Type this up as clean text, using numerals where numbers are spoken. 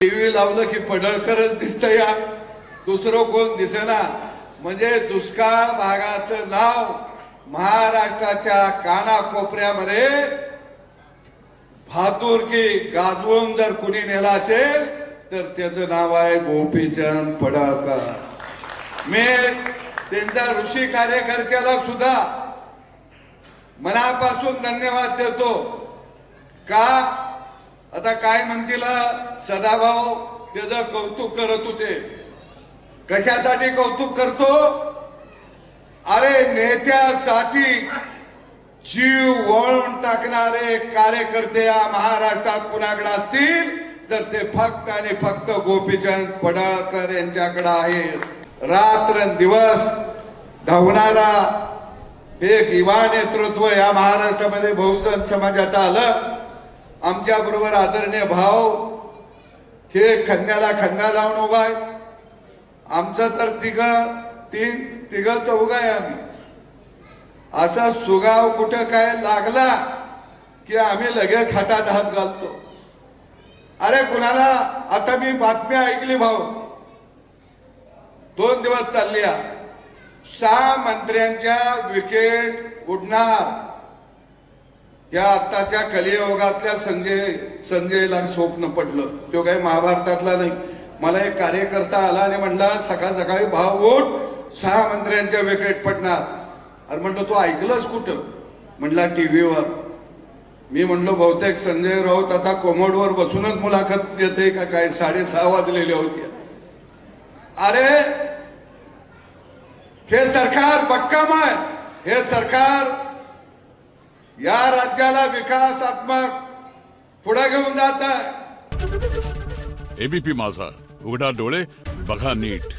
TV लावलं की पडळकरच दिसतं या, दुसरं कोण दिसेना. म्हणजे दुष्काळ भागाचं नाव महाराष्ट्राच्या कानाकोपऱ्यामध्ये भातुरकी गाजवून जर कुणी नेला असेल तर त्याचं नाव आहे गोपीचंद पडळकर. मी त्यांच्या ऋषी कार्यकर्त्याला सुद्धा मनापासून धन्यवाद देतो. का आता काय म्हणतील सदाभाऊ त्याचं कौतुक करत होते. कशासाठी कौतुक करतो? अरे नेत्यासाठी जीव वळून टाकणारे कार्यकर्ते या महाराष्ट्रात कुणाकडे असतील तर ते फक्त आणि फक्त गोपीचंद पडळकर यांच्याकडे आहेत. रात्रंदिवस धावणारा एक युवा नेतृत्व या महाराष्ट्रामध्ये बहुजन समाजाचं आलं. आमच्या बरोबर आदरणीय भाव हे खांद्याला खांदा लावून उभा आहे. आमचं तर तिघ चौघ आहे आम्ही. असा सुगाव कुठं काय लागला की आम्ही लगेच हातात हात घालतो. अरे कुणाला आता मी बातमी ऐकली भाऊ, 2 दिवस चालली 6 मंत्र्यांच्या विकेट उडणार. या आत्ताच्या कलियुगातल्या संजयला स्वप्न पडलं. तो काही महाभारतातला नाही. मला एक कार्यकर्ता आला आणि म्हणला सकाळ सकाळी भाव उठ 6 मंत्र्यांच्या विकेट पडणार. अरे म्हणलं तू ऐकलंस कुठं? म्हणला टीव्हीवर. मी म्हणलो बहुतेक संजय राऊत आता कोमोडवर बसूनच मुलाखत देते का काय. 6:30 वाजलेले होते. अरे हे सरकार भक्कम आहे. हे सरकार या राज्याला विकासात्मक पुढे घेऊन जात आहे. एबीपी माझा, उघडा डोळे बघा नीट.